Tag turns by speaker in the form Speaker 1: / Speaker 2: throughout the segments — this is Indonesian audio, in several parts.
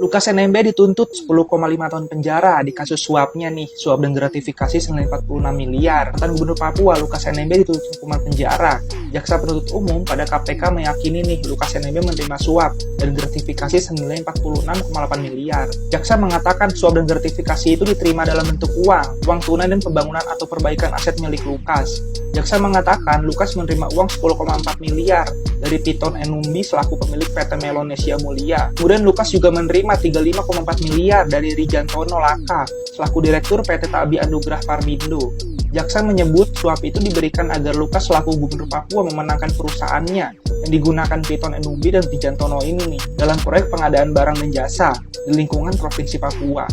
Speaker 1: Lukas NMB dituntut 10,5 tahun penjara di kasus suapnya nih, suap dan gratifikasi senilai 46 miliar. Mantan Gubernur Papua Lukas NMB dituntut hukuman penjara. Jaksa penuntut umum pada KPK meyakini nih Lukas NMB menerima suap dan gratifikasi senilai 46,8 miliar. Jaksa mengatakan suap dan gratifikasi itu diterima dalam bentuk uang tunai dan pembangunan atau perbaikan aset milik Lukas. Jaksa mengatakan Lukas menerima uang 10,4 miliar dari Piton Enumbi selaku pemilik PT Melonesia Mulia. Kemudian Lukas juga menerima 35,4 miliar dari Rijantono Laka selaku Direktur PT Tabi Anugrah Parmindo. Jaksa menyebut suap itu diberikan agar Lukas selaku Gubernur Papua memenangkan perusahaannya yang digunakan Piton Enumbi dan Rijantono ini nih dalam proyek pengadaan barang dan jasa di lingkungan Provinsi Papua.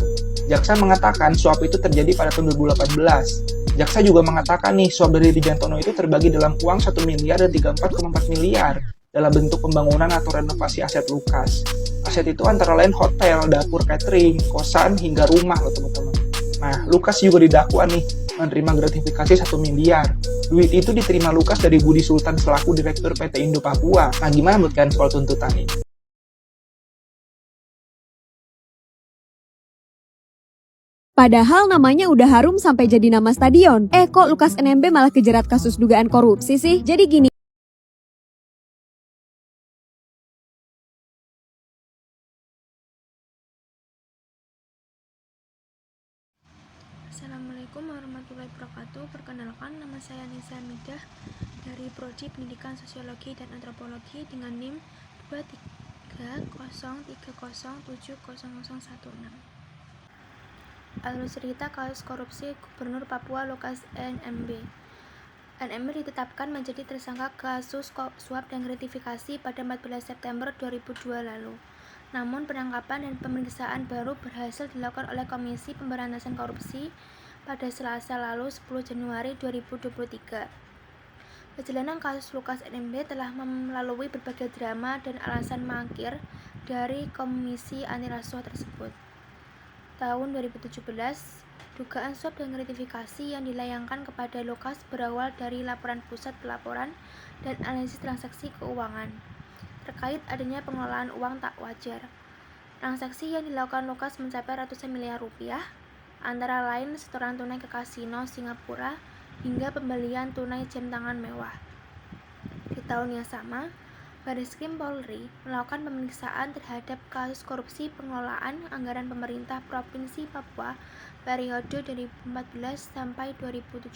Speaker 1: Jaksa mengatakan suap itu terjadi pada tahun 2018. Jaksa juga mengatakan nih suap dari Rijantono itu terbagi dalam uang 1 miliar dan 34,4 miliar dalam bentuk pembangunan atau renovasi aset Lukas. Aset itu antara lain hotel, dapur catering, kosan, hingga rumah loh teman-teman. Nah, Lukas juga didakwa nih menerima gratifikasi 1 miliar. Duit itu diterima Lukas dari Budi Sultan selaku Direktur PT Indo Papua. Nah, gimana menurut kalian soal tuntutan ini?
Speaker 2: Padahal namanya udah harum sampai jadi nama stadion. Kok Lukas NMB malah kejerat kasus dugaan korupsi sih? Jadi gini.
Speaker 3: Assalamualaikum warahmatullahi wabarakatuh. Perkenalkan, nama saya Nisa Midah dari Prodi Pendidikan Sosiologi dan Antropologi dengan NIM 2303070016. Alur cerita kasus korupsi Gubernur Papua Lukas NMB. NMB ditetapkan menjadi tersangka kasus suap dan gratifikasi pada 14 September 2002 lalu. Namun penangkapan dan pemeriksaan baru berhasil dilakukan oleh Komisi Pemberantasan Korupsi pada Selasa lalu 10 Januari 2023. Perjalanan kasus Lukas NMB telah melalui berbagai drama dan alasan mangkir dari Komisi Anti Rasuah tersebut. Tahun 2017, dugaan suap dan gratifikasi yang dilayangkan kepada Lukas berawal dari laporan pusat pelaporan dan analisis transaksi keuangan terkait adanya pengelolaan uang tak wajar. Transaksi yang dilakukan Lukas mencapai ratusan miliar rupiah, antara lain setoran tunai ke kasino Singapura hingga pembelian tunai jam tangan mewah. Di tahun yang sama, Bareskrim Polri melakukan pemeriksaan terhadap kasus korupsi pengelolaan anggaran pemerintah Provinsi Papua periode 2014 sampai 2017.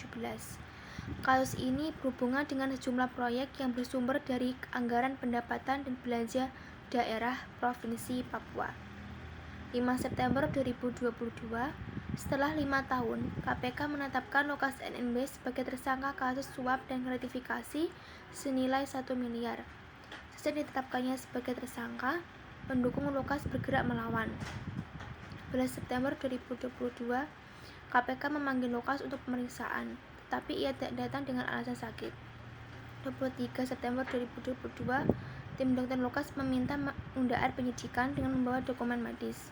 Speaker 3: Kasus ini berhubungan dengan sejumlah proyek yang bersumber dari anggaran pendapatan dan belanja daerah Provinsi Papua. 5 September 2022, setelah 5 tahun, KPK menetapkan Lukas NMB sebagai tersangka kasus suap dan gratifikasi senilai 1 miliar. Sejak ditetapkannya sebagai tersangka, pendukung Lukas bergerak melawan. 11 September 2022, KPK memanggil Lukas untuk pemeriksaan, tetapi ia tidak datang dengan alasan sakit. 23 September 2022, tim dokter Lukas meminta penundaan penyidikan dengan membawa dokumen medis.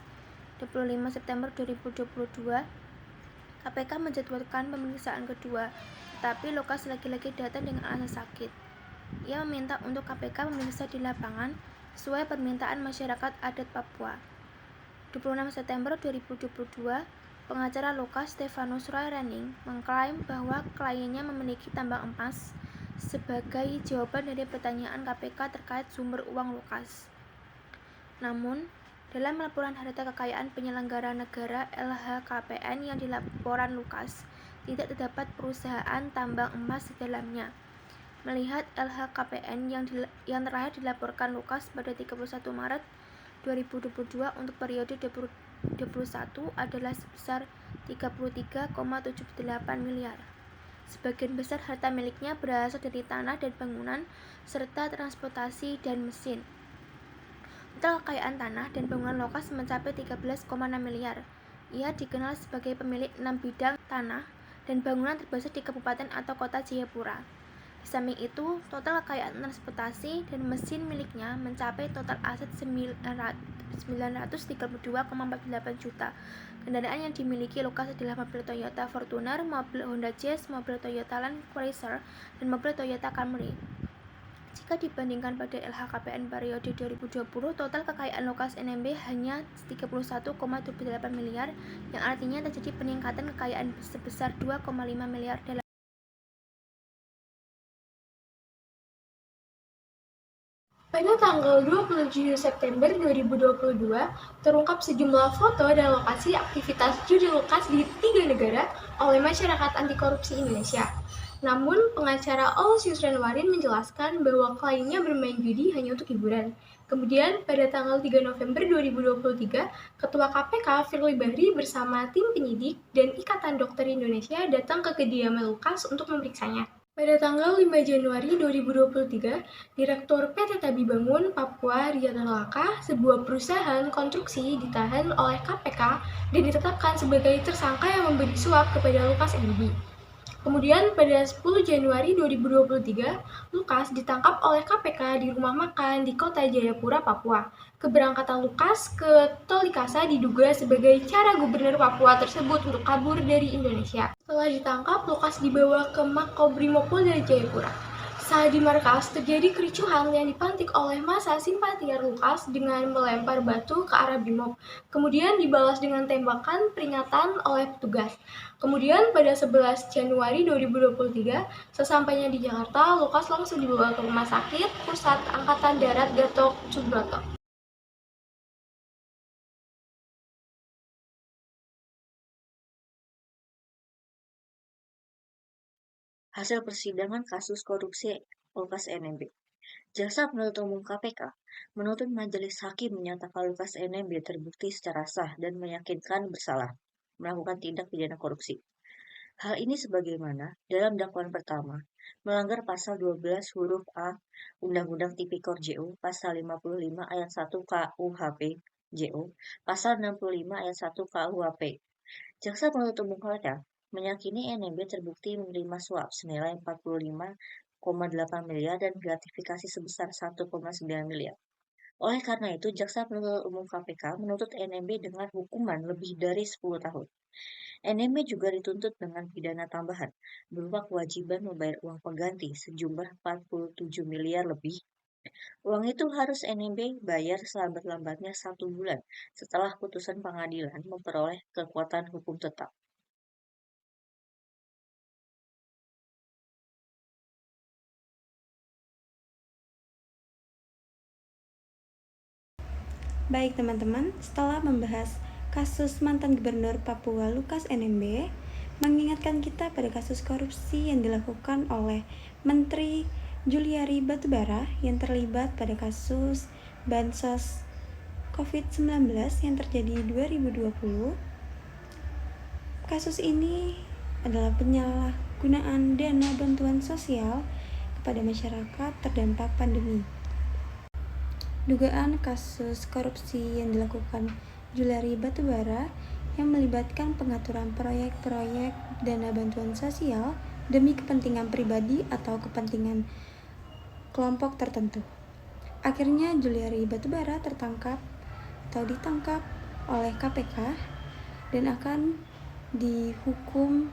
Speaker 3: 25 September 2022, KPK menjadwalkan pemeriksaan kedua, tetapi Lukas lagi-lagi datang dengan alasan sakit. Ia meminta untuk KPK memeriksa di lapangan sesuai permintaan masyarakat adat Papua. 26 September 2022, pengacara Lukas Stefanus Roy Rening mengklaim bahwa kliennya memiliki tambang emas sebagai jawaban dari pertanyaan KPK terkait sumber uang Lukas. Namun, dalam laporan harta kekayaan penyelenggara negara LHKPN yang dilaporan Lukas, tidak terdapat perusahaan tambang emas di dalamnya. Melihat LHKPN yang terakhir dilaporkan Lukas pada 31 Maret 2022 untuk periode 2021 adalah sebesar 33,78 miliar. Sebagian besar harta miliknya berasal dari tanah dan bangunan serta transportasi dan mesin. Total kekayaan tanah dan bangunan Lukas mencapai 13,6 miliar. Ia dikenal sebagai pemilik 6 bidang tanah dan bangunan terbesar di kabupaten atau kota Jayapura. Di samping itu, total kekayaan transportasi dan mesin miliknya mencapai total aset 932,48 juta. Kendaraan yang dimiliki Lukas adalah mobil Toyota Fortuner, mobil Honda Jazz, mobil Toyota Land Cruiser, dan mobil Toyota Camry. Jika dibandingkan pada LHKPN periode 2020, total kekayaan Lukas NMB hanya 31,78 miliar, yang artinya terjadi peningkatan kekayaan sebesar 2,5 miliar dalam
Speaker 4: Pada tanggal 27 September 2022, terungkap sejumlah foto dan lokasi aktivitas judi Lukas di 3 negara oleh masyarakat anti korupsi Indonesia. Namun, pengacara Oles Yusran Warin menjelaskan bahwa kliennya bermain judi hanya untuk hiburan. Kemudian, pada tanggal 3 November 2023, Ketua KPK Firly Bahri bersama tim penyidik dan Ikatan Dokter Indonesia datang ke kediaman Lukas untuk memeriksanya. Pada tanggal 5 Januari 2023, Direktur PT Tabi Bangun Papua Rizatan Laka, sebuah perusahaan konstruksi, ditahan oleh KPK dan ditetapkan sebagai tersangka yang memberi suap kepada Lukas NMB. Kemudian pada 10 Januari 2023, Lukas ditangkap oleh KPK di rumah makan di Kota Jayapura, Papua. Keberangkatan Lukas ke Tolikasa diduga sebagai cara Gubernur Papua tersebut untuk kabur dari Indonesia. Setelah ditangkap, Lukas dibawa ke Makobrimob-Polda Jayapura. Saat di markas, terjadi kericuhan yang dipantik oleh massa simpatiar Lukas dengan melempar batu ke arah Brimob. Kemudian dibalas dengan tembakan peringatan oleh petugas. Kemudian pada 11 Januari 2023, sesampainya di Jakarta, Lukas langsung dibawa ke Rumah Sakit Pusat Angkatan Darat Gatot Subroto.
Speaker 5: Hasil persidangan kasus korupsi Lukas NMB. Jaksa Penuntut Umum KPK menuntut majelis hakim menyatakan Lukas NMB terbukti secara sah dan meyakinkan bersalah melakukan tindak pidana korupsi. Hal ini sebagaimana dalam dakwaan pertama, melanggar pasal 12 huruf A Undang-Undang Tipikor JO, pasal 55 ayat 1 KUHP JO, pasal 65 ayat 1 KUHP. Jaksa Penuntut Umum KPK meyakini NMB terbukti menerima suap senilai 45,8 miliar dan gratifikasi sebesar 1,9 miliar. Oleh karena itu, Jaksa Penuntut Umum KPK menuntut NMB dengan hukuman lebih dari 10 tahun. NMB juga dituntut dengan pidana tambahan, berupa kewajiban membayar uang pengganti sejumlah 47 miliar lebih. Uang itu harus NMB bayar selambat-lambatnya 1 bulan setelah putusan pengadilan memperoleh kekuatan hukum tetap.
Speaker 6: Baik teman-teman, setelah membahas kasus mantan Gubernur Papua Lukas NMB, mengingatkan kita pada kasus korupsi yang dilakukan oleh Menteri Juliari Batubara yang terlibat pada kasus bansos COVID-19 yang terjadi 2020. Kasus ini adalah penyalahgunaan dana bantuan sosial kepada masyarakat terdampak pandemi. Dugaan kasus korupsi yang dilakukan Juliari Batubara yang melibatkan pengaturan proyek-proyek dana bantuan sosial demi kepentingan pribadi atau kepentingan kelompok tertentu. Akhirnya Juliari Batubara ditangkap oleh KPK dan akan dihukum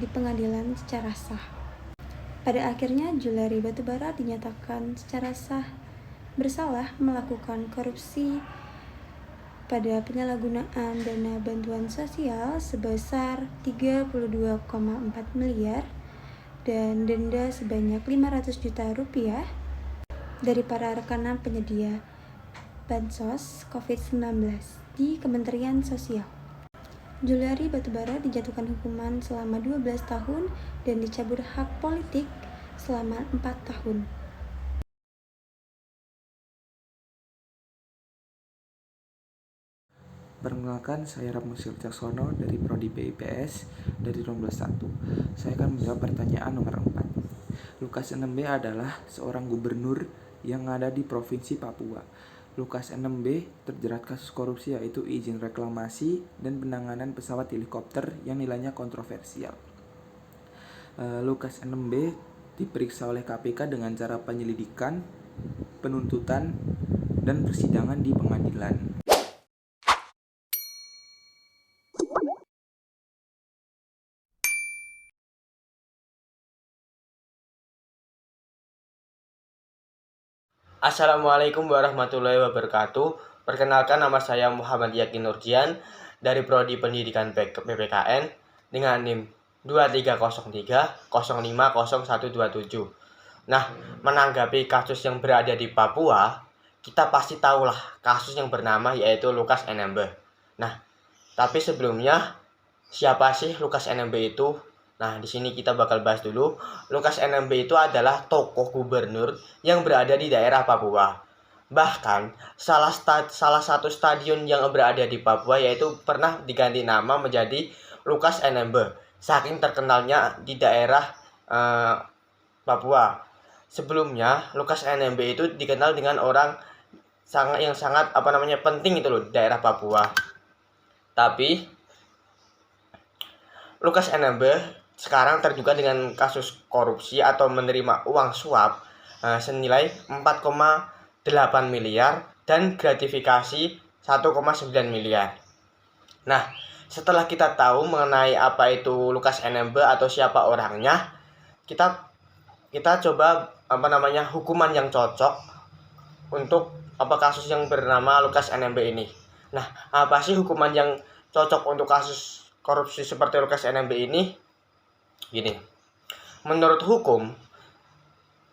Speaker 6: di pengadilan secara sah. Pada akhirnya, Juliari Batubara dinyatakan secara sah bersalah melakukan korupsi pada penyalahgunaan dana bantuan sosial sebesar 32,4 miliar dan denda sebanyak 500 juta rupiah dari para rekanan penyedia bansos COVID-19 di Kementerian Sosial. Juliari Batubara dijatuhkan hukuman selama 12 tahun dan dicabut hak politik selama 4 tahun.
Speaker 7: Perkenalkan, saya Ramusil Caksono dari Prodi BIPS dari 121. Saya akan menjawab pertanyaan nomor 4. Lukas NMB adalah seorang gubernur yang ada di Provinsi Papua. Lukas NMB terjerat kasus korupsi yaitu izin reklamasi dan penanganan pesawat helikopter yang nilainya kontroversial. Lukas NMB diperiksa oleh KPK dengan cara penyelidikan, penuntutan, dan persidangan di pengadilan.
Speaker 8: Assalamualaikum warahmatullahi wabarakatuh. Perkenalkan, nama saya Muhammad Yakin Nurjian dari Prodi Pendidikan PPKN dengan NIM 2303 050127. Nah, menanggapi kasus yang berada di Papua, kita pasti tahulah kasus yang bernama yaitu Lukas NMB. Nah, tapi sebelumnya siapa sih Lukas NMB itu? Nah, di sini kita bakal bahas dulu. Lukas NMB itu adalah tokoh gubernur yang berada di daerah Papua. Bahkan, salah satu stadion yang berada di Papua yaitu pernah diganti nama menjadi Lukas NMB. Saking terkenalnya di daerah Papua. Sebelumnya, Lukas NMB itu dikenal dengan orang yang sangat penting itu loh di daerah Papua. Tapi Lukas NMB sekarang terduga dengan kasus korupsi atau menerima uang suap senilai 4,8 miliar dan gratifikasi 1,9 miliar. Nah, setelah kita tahu mengenai apa itu Lukas NMB atau siapa orangnya, kita coba hukuman yang cocok untuk kasus yang bernama Lukas NMB ini. Nah, apa sih hukuman yang cocok untuk kasus korupsi seperti Lukas NMB ini? Gini, menurut hukum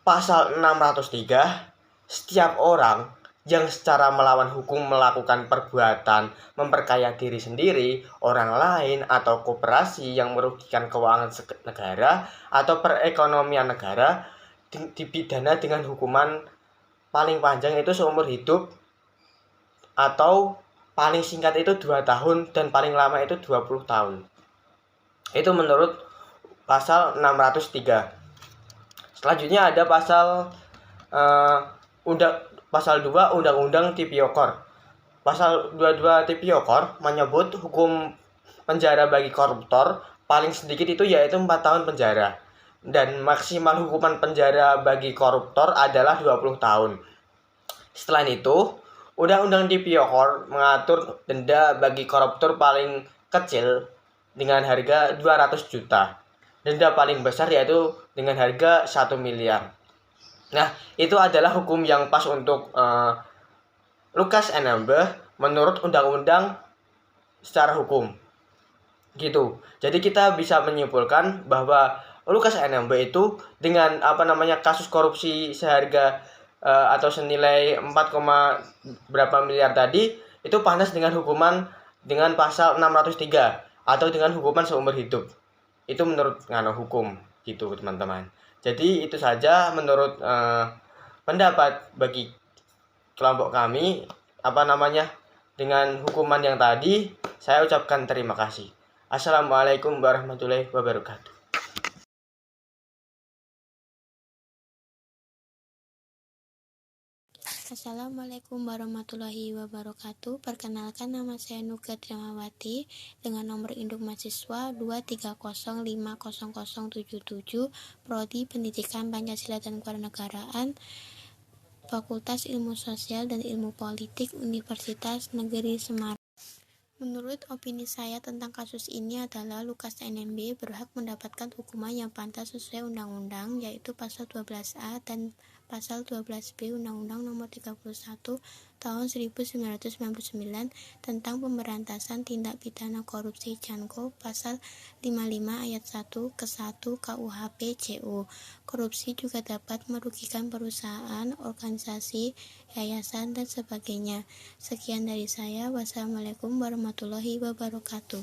Speaker 8: pasal 603, setiap orang yang secara melawan hukum melakukan perbuatan memperkaya diri sendiri, orang lain, atau koperasi yang merugikan keuangan negara atau perekonomian negara dipidana dengan hukuman paling panjang itu seumur hidup atau paling singkat itu 2 tahun dan paling lama itu 20 tahun. Itu menurut pasal 603. Selanjutnya ada pasal 2 Undang-Undang Tipikor. Pasal 22 Tipikor menyebut hukum penjara bagi koruptor paling sedikit itu yaitu 4 tahun penjara. Dan maksimal hukuman penjara bagi koruptor adalah 20 tahun. Selain itu, Undang-Undang Tipikor mengatur denda bagi koruptor paling kecil dengan harga 200 juta. Denda paling besar yaitu dengan harga 1 miliar. Nah, itu adalah hukum yang pas untuk Lukas NMB menurut undang-undang secara hukum. Gitu. Jadi kita bisa menyimpulkan bahwa Lukas NMB itu dengan kasus korupsi seharga atau senilai 4, berapa miliar tadi itu pantas dengan hukuman dengan pasal 603 atau dengan hukuman seumur hidup. Itu menurut hukum gitu teman-teman. Jadi itu saja menurut pendapat bagi kelompok kami dengan hukuman yang tadi. Saya ucapkan terima kasih. Assalamualaikum warahmatullahi wabarakatuh.
Speaker 9: Assalamualaikum warahmatullahi wabarakatuh. Perkenalkan, nama saya Nuga Dramawati dengan nomor induk mahasiswa 230500077, Prodi Pendidikan Pancasila dan Kewarganegaraan, Fakultas Ilmu Sosial dan Ilmu Politik, Universitas Negeri Semarang. Menurut opini saya tentang kasus ini adalah Lukas NMB berhak mendapatkan hukuman yang pantas sesuai undang-undang, yaitu pasal 12A dan pasal 12B Undang-Undang Nomor 31 Tahun 1999 tentang Pemberantasan Tindak Pidana Korupsi Janko, pasal 55 ayat 1 ke 1 KUHP JU. Korupsi juga dapat merugikan perusahaan, organisasi, yayasan, dan sebagainya. Sekian dari saya. Wassalamualaikum warahmatullahi wabarakatuh.